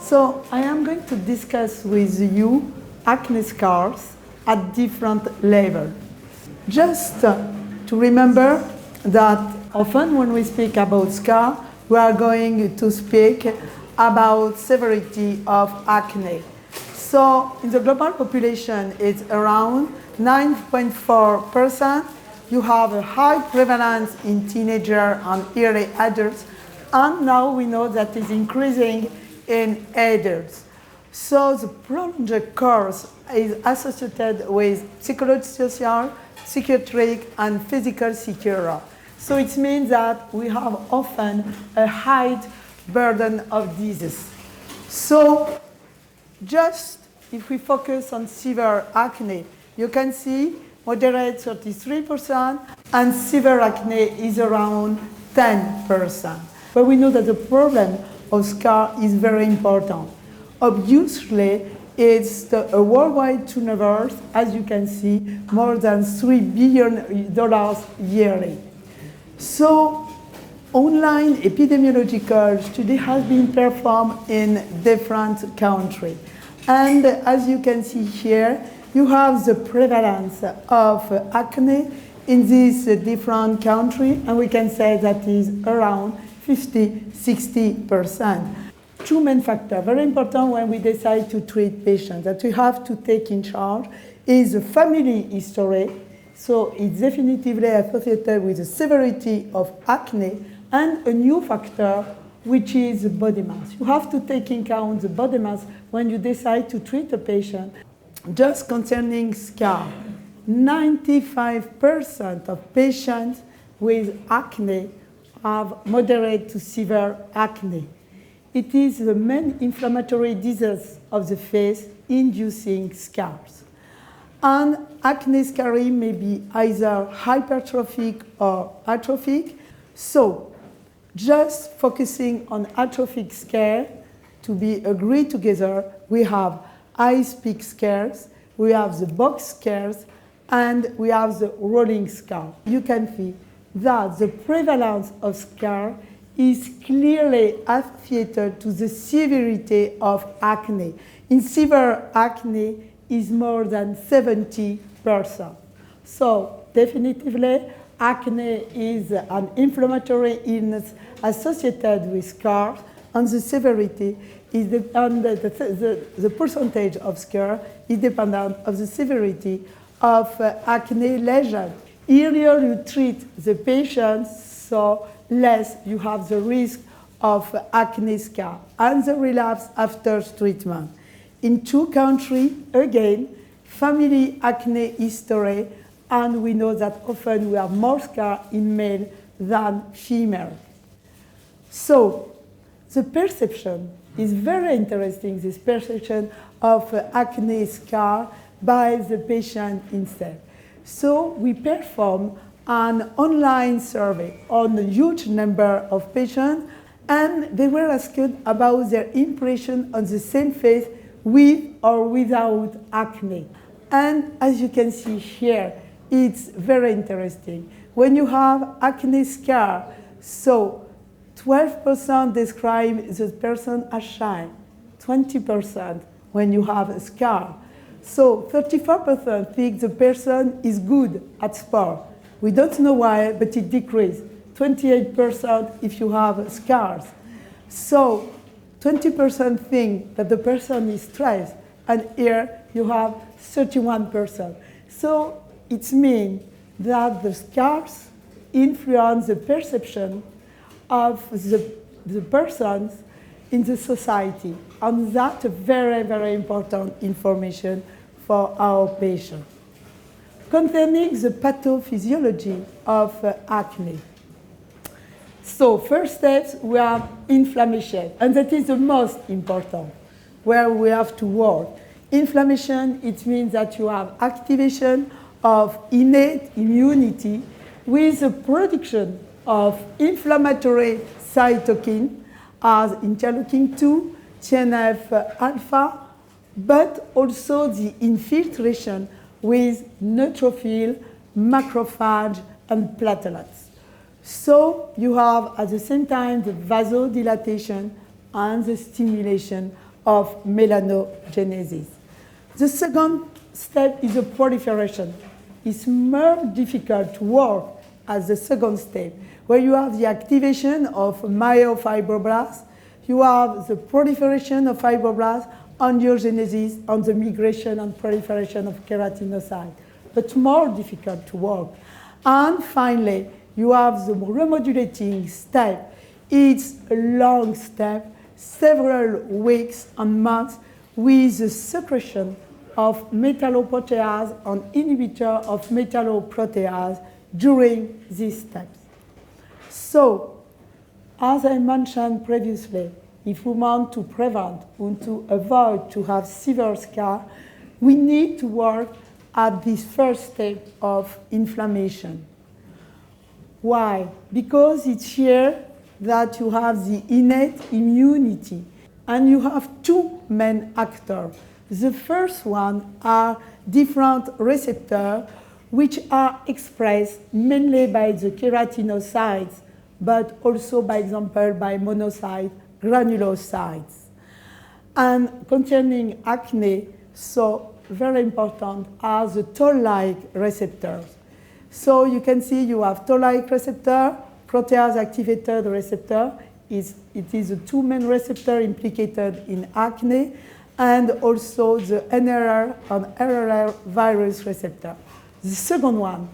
So I am going to discuss with you acne scars at different levels. Just to remember that often when we speak about scar, we are going to speak about severity of acne. So in the global population, it's around 9.4%. You have a high prevalence in teenagers and early adults, and now we know that it's increasing in adults. So the prolonged course is associated with psychosocial, psychiatric, and physical sequelae. So it means that we have often a high burden of disease. So just if we focus on severe acne, you can see moderate 33%, and severe acne is around 10%. But we know that the problem of scar is very important. Obviously, it's a worldwide turnover, as you can see, more than $3 billion yearly. So, online epidemiological study has been performed in different countries. And as you can see here, you have the prevalence of acne in these different countries, and we can say that is around 50–60%. Two main factors, very important when we decide to treat patients, that we have to take in charge is the family history. So it's definitively associated with the severity of acne, and a new factor, which is the body mass. You have to take in account the body mass when you decide to treat a patient. Just concerning scar, 95% of patients with acne have moderate to severe acne. It is the main inflammatory disease of the face inducing scars. And acne scarring may be either hypertrophic or atrophic. So just focusing on atrophic scar, to be agreed together, we have ice peak scars, we have the box scars, and we have the rolling scar. You can see that the prevalence of scar is clearly associated to the severity of acne. In severe acne is more than 70%. So definitively, acne is an inflammatory illness associated with scars, and the severity is the percentage of scar is dependent of the severity of acne lesion. Earlier you treat the patient, so less you have the risk of acne scar and the relapse after treatment. In two countries, again, family acne history, and we know that often we have more scar in male than female. So the perception is very interesting, this perception of acne scar by the patient himself. So we perform an online survey on a huge number of patients, and they were asked about their impression on the same face with or without acne. And as you can see here, it's very interesting. When you have acne scar, so 12% describe the person as shy, 20% when you have a scar. So 34% think the person is good at sport. We don't know why, but it decreased. 28% if you have scars. So 20% think that the person is stressed, and here you have 31%. So it means that the scars influence the perception of the persons in the society, and that's very, very important information for our patients. Concerning the pathophysiology of acne. So first steps, we have inflammation, and that is the most important, where we have to work. Inflammation, it means that you have activation of innate immunity with the production of inflammatory cytokine as interleukin-2, TNF-alpha, but also the infiltration with neutrophil, macrophage, and platelets. So you have at the same time the vasodilatation and the stimulation of melanogenesis. The second step is the proliferation. It's more difficult to work as the second step, where you have the activation of myofibroblasts, you have the proliferation of fibroblasts, angiogenesis, and the migration and proliferation of keratinocytes, but more difficult to work. And finally, you have the remodulating step. It's a long step, several weeks and months, with the secretion of metalloprotease and inhibitor of metalloprotease during these steps. So, as I mentioned previously, if we want to prevent and to avoid to have severe scar, we need to work at this first step of inflammation. Why? Because it's here that you have the innate immunity, and you have two main actors. The first one are different receptors which are expressed mainly by the keratinocytes, but also, by example, by monocytes, granulocytes. And concerning acne, so very important are the toll-like receptors. So you can see you have toll-like receptor, protease-activated receptor. It is the two main receptors implicated in acne, and also the NRR and RRR virus receptor. The second one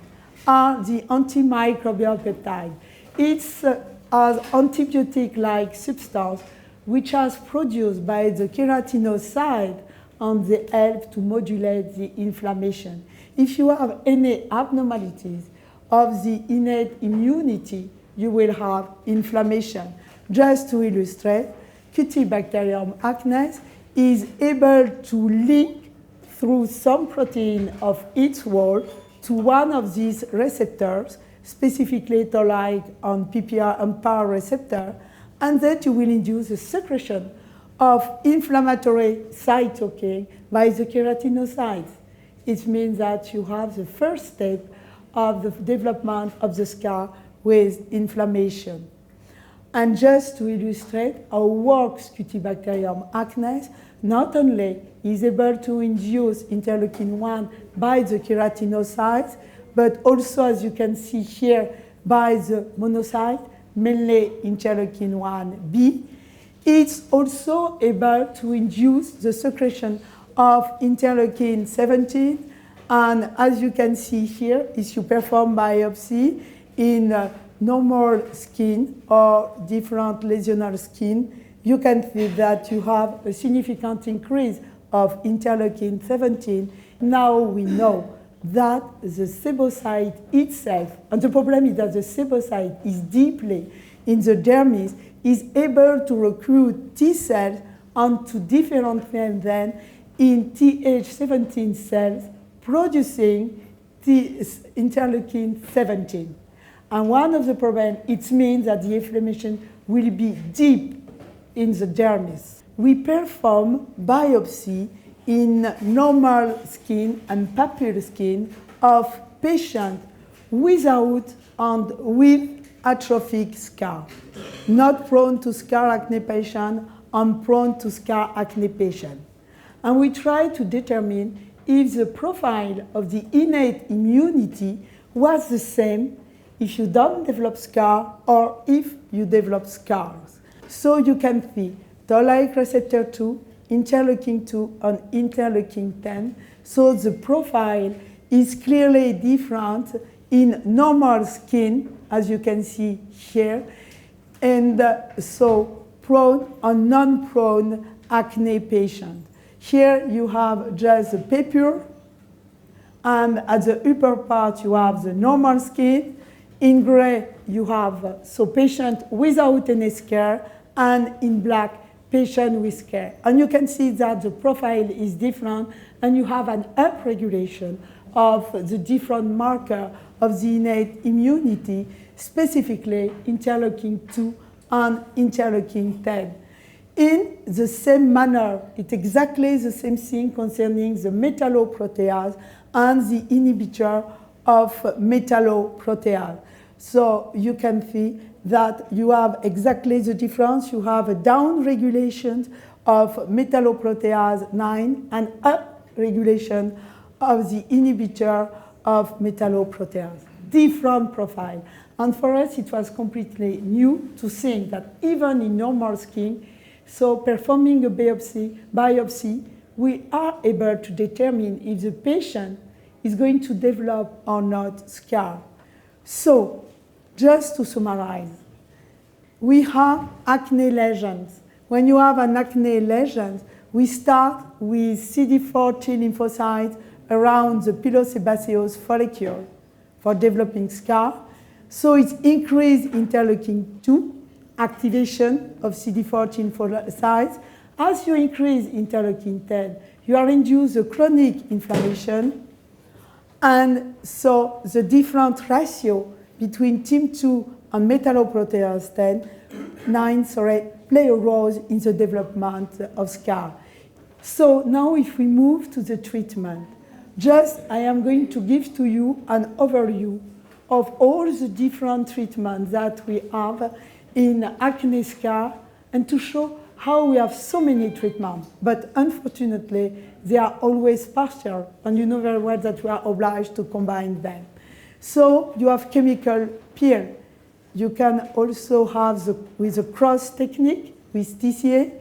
are the antimicrobial peptide. It's an antibiotic-like substance which is produced by the keratinocyte, and they help to modulate the inflammation. If you have any abnormalities of the innate immunity, you will have inflammation. Just to illustrate, Cutibacterium acnes is able to link through some protein of its wall to one of these receptors, specifically toll-like and PPR and PAR receptor, and that you will induce the secretion of inflammatory cytokine by the keratinocytes. It means that you have the first step of the development of the scar with inflammation. And just to illustrate how works Cutibacterium acnes, not only is able to induce interleukin-1 by the keratinocytes, but also, as you can see here, by the monocyte, mainly interleukin-1b. It's also able to induce the secretion of interleukin-17, and as you can see here, if you perform biopsy in normal skin or different lesional skin, you can see that you have a significant increase of interleukin-17. Now we know that the sebocyte itself, and the problem is that the sebocyte is deeply in the dermis, is able to recruit T cells and to differentiate them in Th17 cells, producing interleukin-17. And one of the problems, it means that the inflammation will be deep in the dermis. We perform biopsy in normal skin and papule skin of patients without and with atrophic scar, not prone to scar acne patient and prone to scar acne patient. And we try to determine if the profile of the innate immunity was the same if you don't develop scar or if you develop scars. So you can see toll-like receptor 2, interleukin-2, and interleukin-10. So the profile is clearly different in normal skin, as you can see here, and so prone and non-prone acne patient. Here you have just the papule, and at the upper part you have the normal skin. In gray you have patient without any scar, and in black patient with scar. And you can see that the profile is different, and you have an upregulation of the different marker of the innate immunity, specifically interleukin-2 and interleukin-10. In the same manner, it's exactly the same thing concerning the metalloprotease and the inhibitor of metalloprotease. So you can see that you have exactly the difference. You have a down regulation of metalloprotease 9 and upregulation of the inhibitor of metalloprotease. Different profile. And for us, it was completely new to think that even in normal skin, so performing a biopsy, we are able to determine if the patient is going to develop or not scar. So, just to summarize, we have acne lesions. When you have an acne lesion, we start with CD4 T lymphocytes around the pilosebaceous follicle for developing scar. So it's increased interleukin-2, activation of CD4 T lymphocytes. As you increase interleukin-10, you are induced a chronic inflammation. And so the different ratio between TIM2 and metalloprotease 9 play a role in the development of scar. So now if we move to the treatment, I am going to give to you an overview of all the different treatments that we have in acne scar and to show how we have so many treatments. But unfortunately, they are always partial, and you know very well that we are obliged to combine them. So you have chemical peel. You can also have with a cross technique with TCA.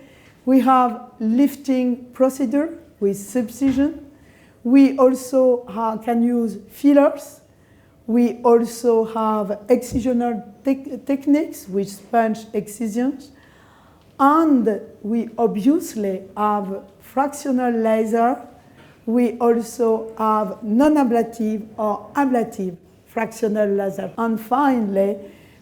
We have lifting procedure with subcision. We also can use fillers. We also have excisional techniques with sponge excisions. And we obviously have fractional laser. We also have non-ablative or ablative fractional laser. And finally,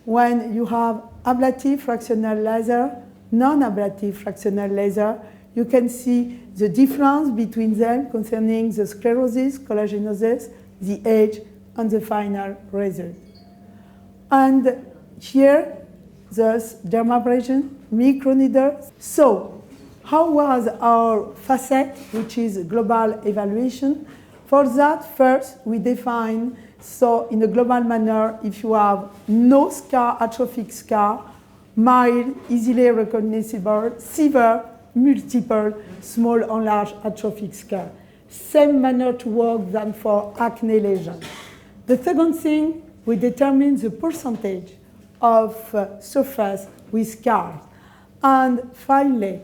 when you have ablative fractional laser, non-ablative fractional laser, you can see the difference between them concerning the sclerosis, collagenesis, the age, and the final result. And here, thus, dermabrasion, microneedles. So, how was our facet, which is global evaluation? For that, first, we define, so in a global manner, if you have no scar, atrophic scar, mild, easily recognizable, severe, multiple, small and large atrophic scar. Same manner to work than for acne lesion. The second thing, we determine the percentage of surface with scars. And finally,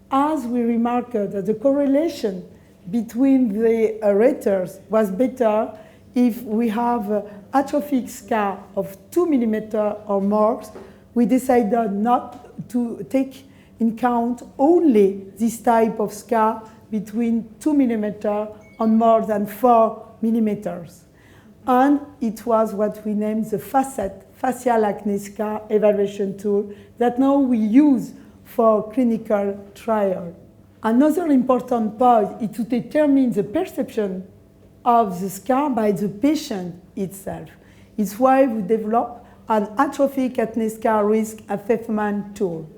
as we remarked that the correlation between the raters was better if we have atrophic scar of 2 millimeters or more, we decided not to take in count only this type of scar between 2 millimeters and more than 4 millimeters. And it was what we named the facet, facial acne scar evaluation tool that now we use for clinical trial. Another important point is to determine the perception of the scar by the patient itself. It's why we developed an atrophic acne scar risk assessment tool.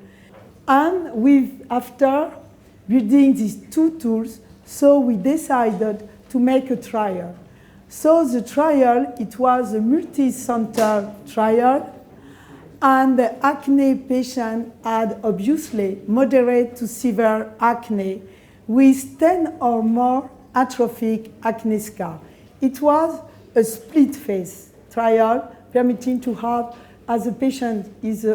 And after building these two tools, so we decided to make a trial. So the trial, it was a multi-center trial, and the acne patient had obviously moderate to severe acne with 10 or more atrophic acne scar. It was a split phase trial permitting to have, as a patient, his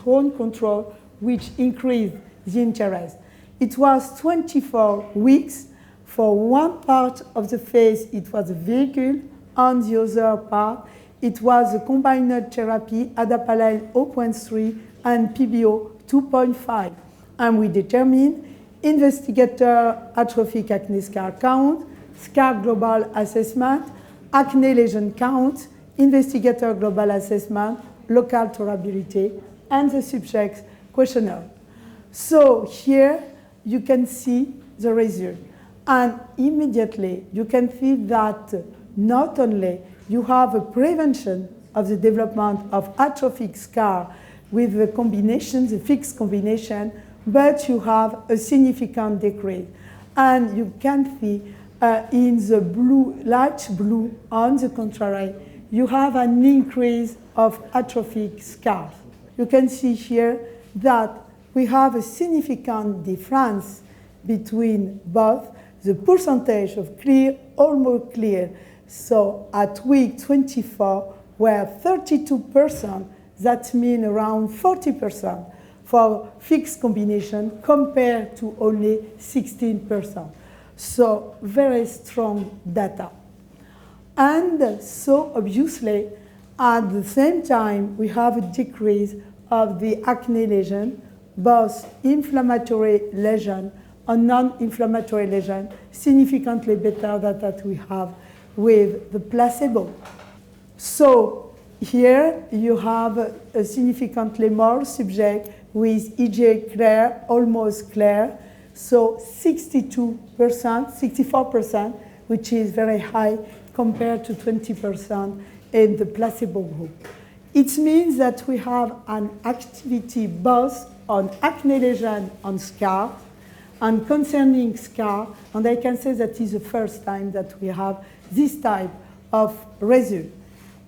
own control, which increased the interest. It was 24 weeks. For one part of the face, it was a vehicle. On the other part, it was a combined therapy, adapalene 0.3 and PBO 2.5. And we determined investigator atrophic acne scar count, scar global assessment, acne lesion count, investigator global assessment, local tolerability, and the subject questionnaire. So here you can see the result. And immediately you can see that not only you have a prevention of the development of atrophic scar with the combination, the fixed combination, but you have a significant decrease. And you can see in the blue, light blue, on the contrary, you have an increase of atrophic scars. You can see here that we have a significant difference between both the percentage of clear, almost clear. So at week 24, we're 32%, that means around 40% for fixed combination compared to only 16%. So very strong data. And so obviously, at the same time, we have a decrease of the acne lesion, both inflammatory lesion and non-inflammatory lesion, significantly better than that we have with the placebo. So here you have a significantly more subject with EJ clear, almost clear, so 62%, 64%, which is very high compared to 20% in the placebo group. It means that we have an activity both on acne lesion and scar, and concerning scar, and I can say that is the first time that we have this type of result.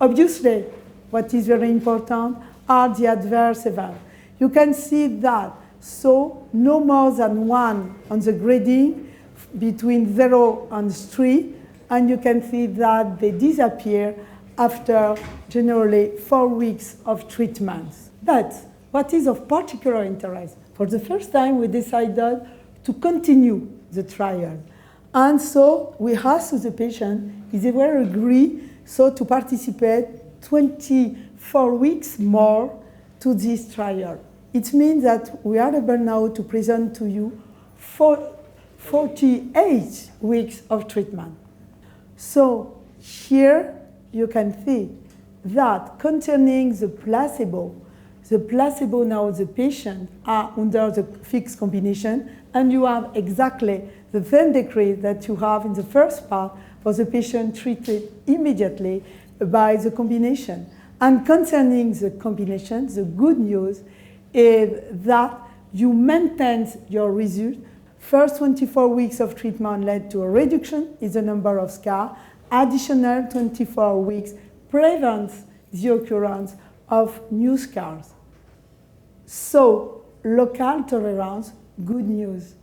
Obviously, what is very important are the adverse events. You can see that, so no more than 1 on the grading between 0 and 3, and you can see that they disappear after generally 4 weeks of treatment. But what is of particular interest? For the first time, we decided to continue the trial. And so we asked the patient if they were agree so to participate 24 weeks more to this trial. It means that we are able now to present to you 48 weeks of treatment. So here you can see that concerning the placebo now the patient are under the fixed combination, and you have exactly the same decrease that you have in the first part for the patient treated immediately by the combination. And concerning the combination, the good news is that you maintain your result. First 24 weeks of treatment led to a reduction in the number of scars. Additional 24 weeks prevents the occurrence of new scars. So, local tolerance, good news.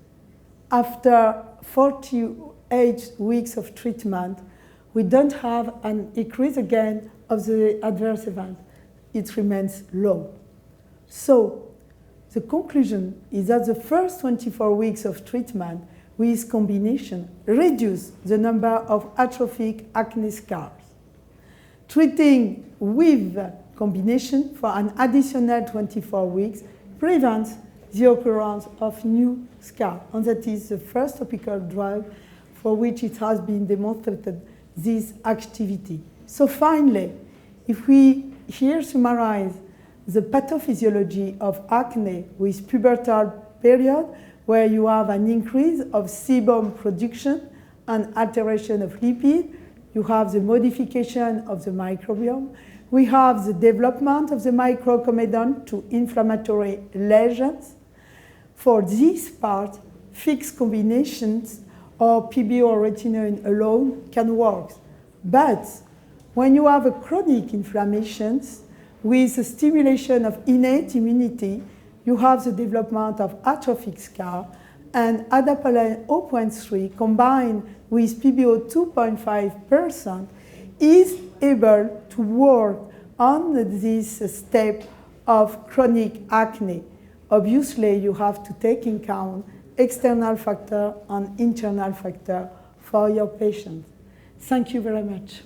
After 48 weeks of treatment, we don't have an increase again of the adverse event. It remains low. So, the conclusion is that the first 24 weeks of treatment with combination reduce the number of atrophic acne scars. Treating with combination for an additional 24 weeks prevents the occurrence of new scars, and that is the first topical drug for which it has been demonstrated this activity. So finally, if we here summarize the pathophysiology of acne with pubertal period, where you have an increase of sebum production and alteration of lipid, you have the modification of the microbiome, we have the development of the microcomedon to inflammatory lesions. For this part, fixed combinations or PBO or retinoid alone can work. But when you have a chronic inflammation with the stimulation of innate immunity, you have the development of atrophic scar, and adapalene 0.3 combined with PBO 2.5% is able to work on this step of chronic acne. Obviously, you have to take in account external factor and internal factor for your patient. Thank you very much.